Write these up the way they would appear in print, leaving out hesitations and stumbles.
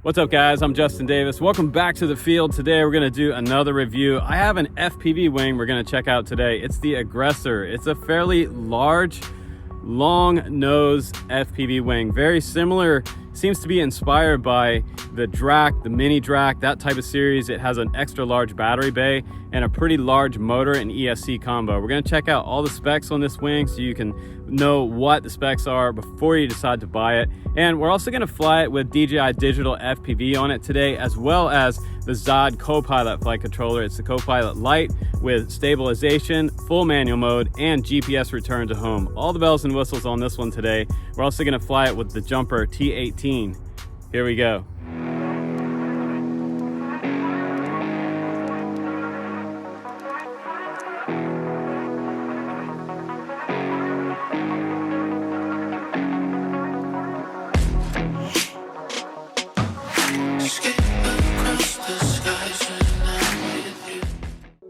What's up guys, I'm Justin Davis. Welcome back to the field. Today we're gonna do another review. I have an FPV wing we're gonna check out today. It's the Aggressor. It's a fairly large, long nose FPV wing. Very similar, seems to be inspired by the Drac, the Mini Drac, that type of series. It has an extra large battery bay and a pretty large motor and ESC combo. We're gonna check out all the specs on this wing so you can know what the specs are before you decide to buy it. And we're also gonna fly it with DJI Digital Fpv on it today, as well as the ZOD Copilot flight controller. It's the Copilot Lite with stabilization, full manual mode, and GPS return to home. All the bells and whistles on this one today. We're also gonna fly it with the Jumper T18. Here we go.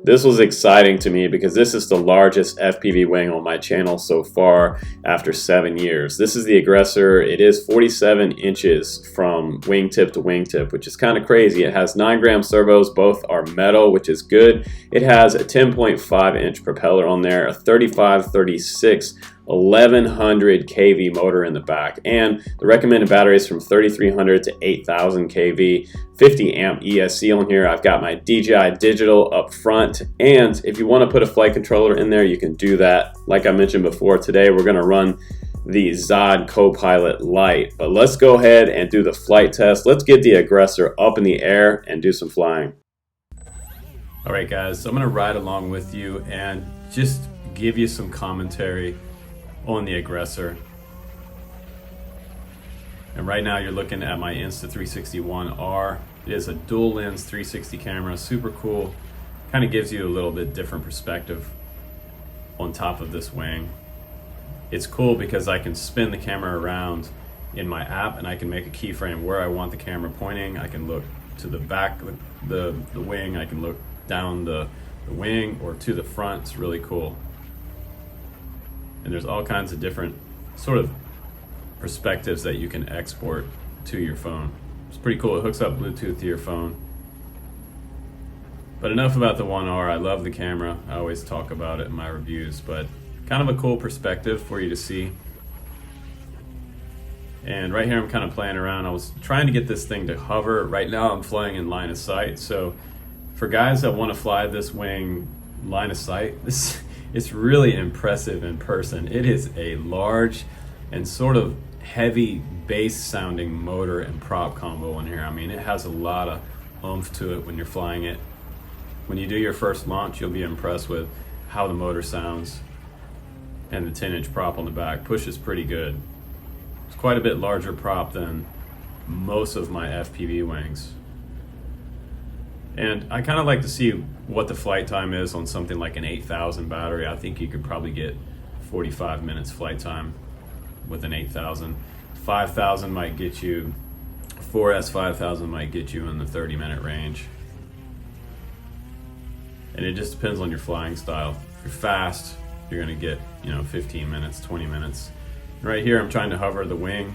This was exciting to me because this is the largest FPV wing on my channel so far after 7 years. This is the Aggressor. It is 47 inches from wingtip to wingtip, which is kind of crazy. It has 9-gram servos, both are metal, which is good. It has a 10.5 inch propeller on there, a 35-36 1100 kV motor in the back, and the recommended battery is from 3300 to 8000 kV, 50 amp ESC on here. I've got my DJI Digital up front, and if you want to put a flight controller in there, you can do that. Like I mentioned before, today we're going to run the ZOD Copilot Lite, but let's go ahead and do the flight test. Let's get the Aggressor up in the air and do some flying. All right guys, so I'm gonna ride along with you and just give you some commentary on the Aggressor. And right now you're looking at my Insta361R. It is a dual lens 360 camera, super cool. Kind of gives you a little bit different perspective on top of this wing. It's cool because I can spin the camera around in my app and I can make a keyframe where I want the camera pointing. I can look to the back of the wing, I can look down the wing or to the front. It's really cool. And there's all kinds of different sort of perspectives that you can export to your phone. It's pretty cool. It hooks up Bluetooth to your phone. But enough about the 1R. I love the camera. I always talk about it in my reviews, but kind of a cool perspective for you to see. And right here I'm kind of playing around. I was trying to get this thing to hover. Right now I'm flying in line of sight. So for guys that want to fly this wing line of sight, it's really impressive in person. It is a large and sort of heavy bass sounding motor and prop combo in here. I mean, it has a lot of oomph to it when you're flying it. When you do your first launch, you'll be impressed with how the motor sounds, and the 10-inch prop on the back pushes pretty good. It's quite a bit larger prop than most of my FPV wings. And I kind of like to see what the flight time is on something like an 8000 battery. I think you could probably get 45 minutes flight time with an 8000. 5000 might get you, 4S 5000 might get you in the 30-minute range. And it just depends on your flying style. If you're fast, you're gonna get 15 minutes, 20 minutes. Right here I'm trying to hover the wing,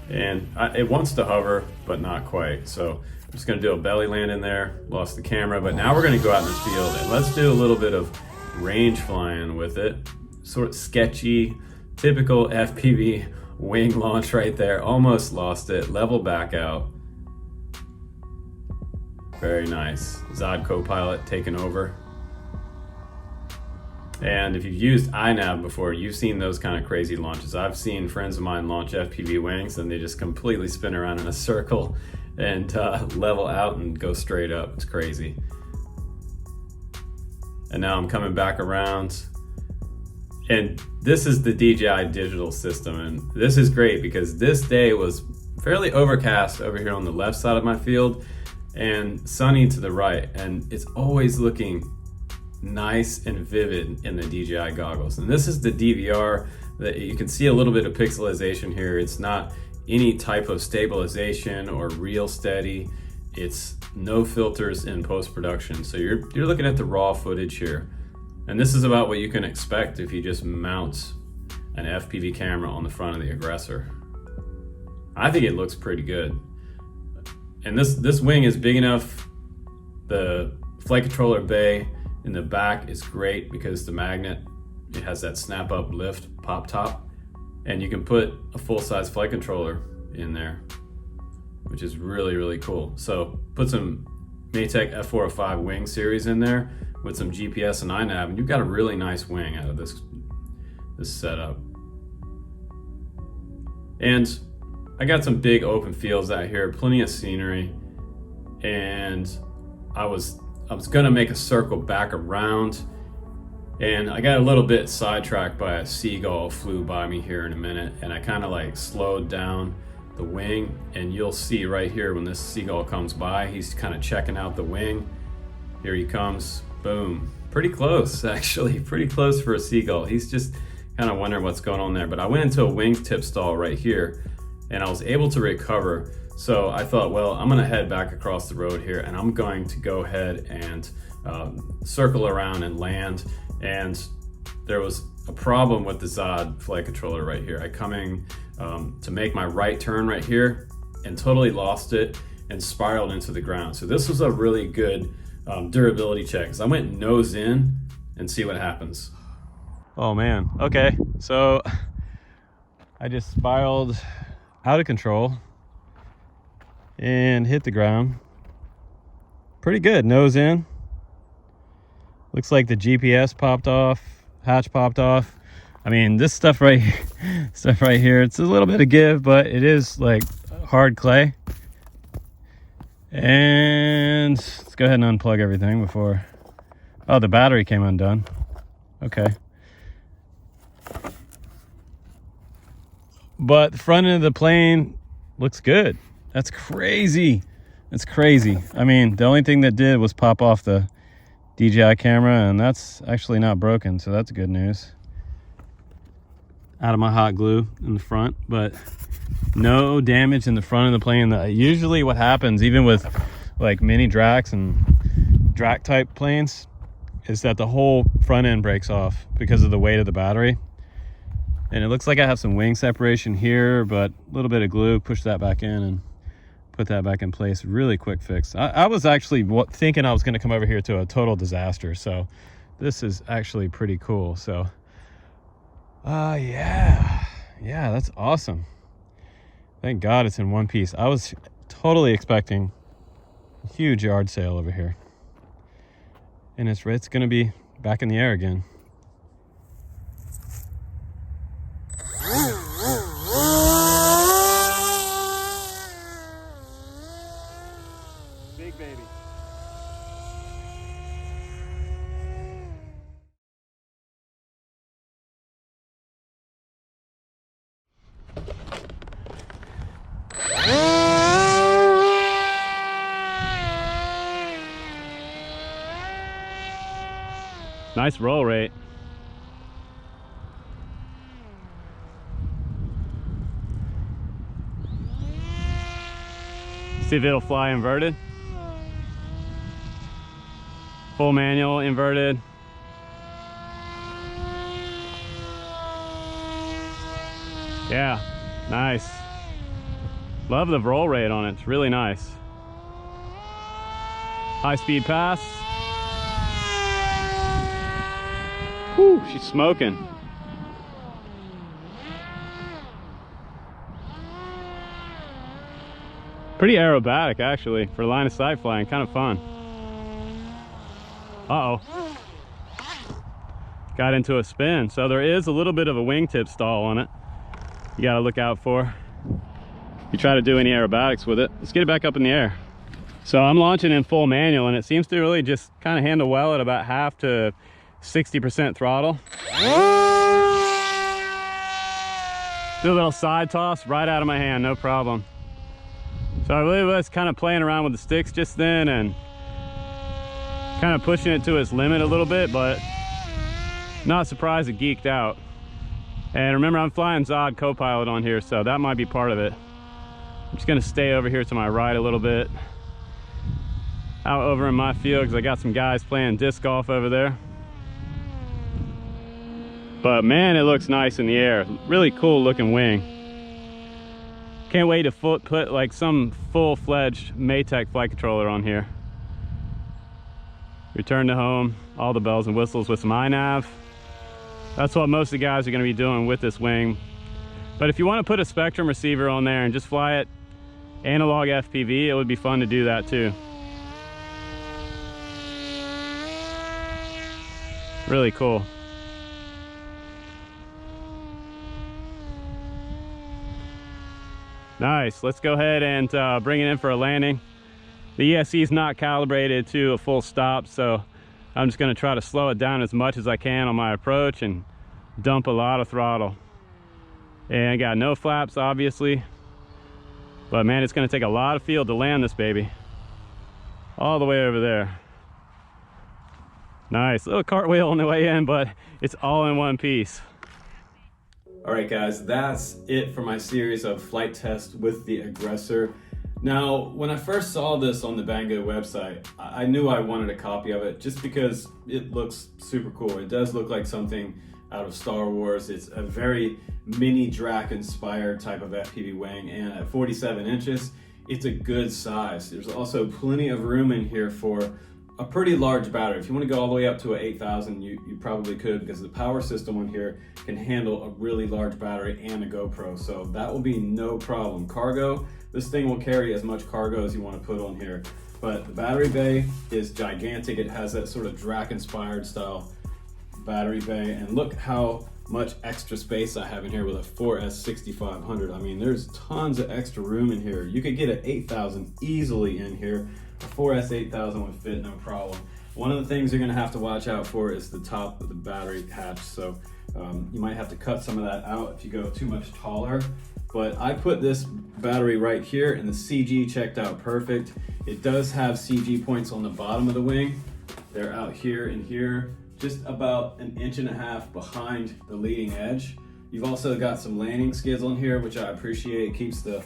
and it wants to hover, but not quite. So I'm just gonna do a belly land in there, lost the camera, but now we're gonna go out in the field and let's do a little bit of range flying with it. Sort of sketchy, typical FPV wing launch right there. Almost lost it, level back out. Very nice. ZOD Copilot taking over. And if you've used iNav before, you've seen those kind of crazy launches. I've seen friends of mine launch FPV wings and they just completely spin around in a circle and level out and go straight up. It's crazy. And now I'm coming back around, and this is the DJI Digital system, and this is great because this day was fairly overcast over here on the left side of my field and sunny to the right, and it's always looking nice and vivid in the DJI goggles. And this is the DVR that you can see a little bit of pixelization here. It's not any type of stabilization or real steady. It's no filters in post-production. So you're looking at the raw footage here. And this is about what you can expect if you just mount an FPV camera on the front of the Aggressor. I think it looks pretty good. And this wing is big enough. The flight controller bay in the back is great because the magnet, it has that snap up lift pop top, and you can put a full-size flight controller in there, which is really, really cool. So put some Maytech F405 wing series in there with some GPS and iNav, and you've got a really nice wing out of this setup. And I got some big open fields out here, plenty of scenery, and I was gonna make a circle back around, and I got a little bit sidetracked by a seagull flew by me here in a minute, and I kind of like slowed down the wing, and you'll see right here when this seagull comes by, he's kind of checking out the wing. Here he comes, boom. Pretty close, actually, pretty close for a seagull. He's just kind of wondering what's going on there. But I went into a wingtip stall right here, and I was able to recover. So I thought, well, I'm gonna head back across the road here, and I'm going to go ahead and circle around and land. And there was a problem with the Zod flight controller right here. I coming to make my right turn right here and totally lost it and spiraled into the ground. So this was a really good durability check, because I went nose in and see what happens. Oh man, okay. So I just spiraled out of control and hit the ground. Pretty good, nose in. Looks like the GPS popped off, hatch popped off. I mean, this stuff right here, it's a little bit of give, but it is like hard clay. And let's go ahead and unplug everything before, oh, the battery came undone. Okay. But the front end of the plane looks good. That's crazy. That's crazy. I mean, the only thing that did was pop off the DJI camera, and that's actually not broken, so that's good news. Out of my hot glue in the front, but no damage in the front of the plane. Usually what happens, even with like mini Dracs and Drac type planes, is that the whole front end breaks off because of the weight of the battery. And it looks like I have some wing separation here, but a little bit of glue, push that back in and put that back in place. Really quick fix. I was actually thinking I was going to come over here to a total disaster, so this is actually pretty cool. So yeah, that's awesome. Thank God it's in one piece. I was totally expecting a huge yard sale over here, and it's going to be back in the air again. Big baby. Nice roll rate. See if it'll fly inverted. Full manual, inverted. Yeah, nice. Love the roll rate on it, it's really nice. High speed pass. Whew, she's smoking. Pretty aerobatic actually for line of sight flying, kind of fun. Uh-oh. Got into a spin. So there is a little bit of a wingtip stall on it. You gotta look out for. You try to do any aerobatics with it. Let's get it back up in the air. So I'm launching in full manual, and it seems to really just kind of handle well at about half to 60% throttle. Do a little side toss right out of my hand, no problem. So I really was kind of playing around with the sticks just then and kind of pushing it to its limit a little bit, but not surprised it geeked out. And remember, I'm flying Zod Copilot on here, so that might be part of it. I'm just gonna stay over here to my right a little bit, out over in my field, because I got some guys playing disc golf over there. But man, it looks nice in the air. Really cool looking wing. Can't wait to put like some full-fledged Maytech flight controller on here. Return to home, all the bells and whistles with some iNav. That's what most of the guys are going to be doing with this wing. But if you want to put a Spectrum receiver on there and just fly it analog FPV, it would be fun to do that too. Really cool. Nice. Let's go ahead and bring it in for a landing. The ESC is not calibrated to a full stop, so I'm just going to try to slow it down as much as I can on my approach and dump a lot of throttle. And I got no flaps, obviously, but man, it's going to take a lot of field to land this baby. All the way over there. Nice little cartwheel on the way in, but it's all in one piece. All right, guys, that's it for my series of flight tests with the Aggressor. Now, when I first saw this on the Banggood website, I knew I wanted a copy of it just because it looks super cool. It does look like something out of Star Wars. It's a very mini Drac inspired type of FPV wing, and at 47 inches, it's a good size. There's also plenty of room in here for a pretty large battery. If you want to go all the way up to an 8,000, you probably could, because the power system on here can handle a really large battery and a GoPro, so that will be no problem. Cargo, this thing will carry as much cargo as you want to put on here, but the battery bay is gigantic. It has that sort of Drac inspired style battery bay, and look how much extra space I have in here with a 4S 6500. I mean, there's tons of extra room in here. You could get an 8,000 easily in here. A 4S 8000 would fit no problem. One of the things you're gonna have to watch out for is the top of the battery hatch. So you might have to cut some of that out if you go too much taller. But I put this battery right here, and the CG checked out perfect. It does have CG points on the bottom of the wing. They're out here and here, just about 1.5 inches behind the leading edge. You've also got some landing skids on here, which I appreciate. It keeps the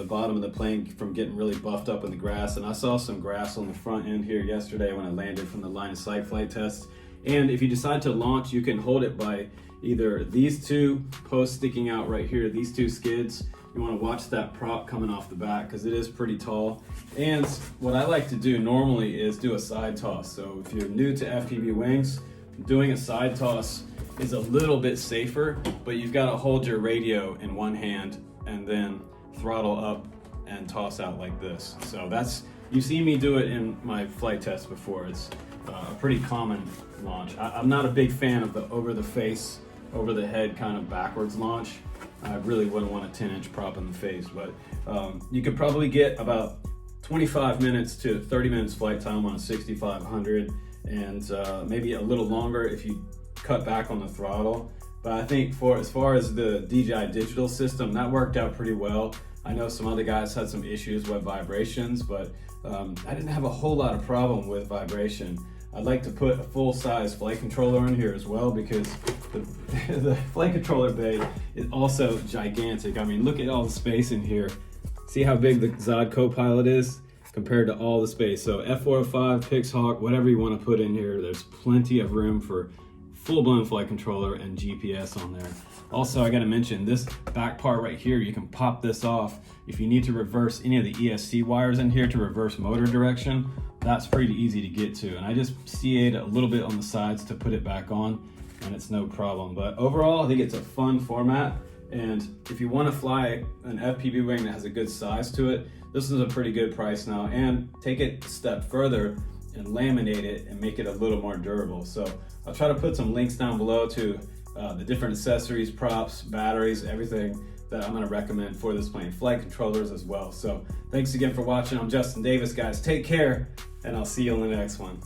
bottom of the plane from getting really buffed up in the grass. And I saw some grass on the front end here yesterday when I landed from the line of sight flight test. And if you decide to launch, you can hold it by either these two posts sticking out right here, these two skids. You want to watch that prop coming off the back because it is pretty tall. And what I like to do normally is do a side toss. So if you're new to FPV wings, doing a side toss is a little bit safer, but you've got to hold your radio in one hand and then throttle up and toss out like this. So you've seen me do it in my flight test before. It's a pretty common launch. I'm not a big fan of the over the face, over the head kind of backwards launch. I really wouldn't want a 10-inch prop in the face, but you could probably get about 25 minutes to 30 minutes flight time on a 6500, and maybe a little longer if you cut back on the throttle. But I think as far as the DJI Digital system, that worked out pretty well. I know some other guys had some issues with vibrations, but I didn't have a whole lot of problem with vibration. I'd like to put a full-size flight controller in here as well, because the flight controller bay is also gigantic. I mean, look at all the space in here. See how big the Zod Copilot is compared to all the space. So F405, Pixhawk, whatever you want to put in here, there's plenty of room for full-blown flight controller and GPS on there. Also, I gotta mention this back part right here, you can pop this off. If you need to reverse any of the ESC wires in here to reverse motor direction, that's pretty easy to get to. And I just CA'd a little bit on the sides to put it back on, and it's no problem. But overall, I think it's a fun format. And if you wanna fly an FPV wing that has a good size to it, this is a pretty good price now. And take it a step further and laminate it and make it a little more durable. So I'll try to put some links down below to the different accessories, props, batteries, everything that I'm gonna recommend for this plane, flight controllers as well. So thanks again for watching. I'm Justin Davis, guys. Take care, and I'll see you on the next one.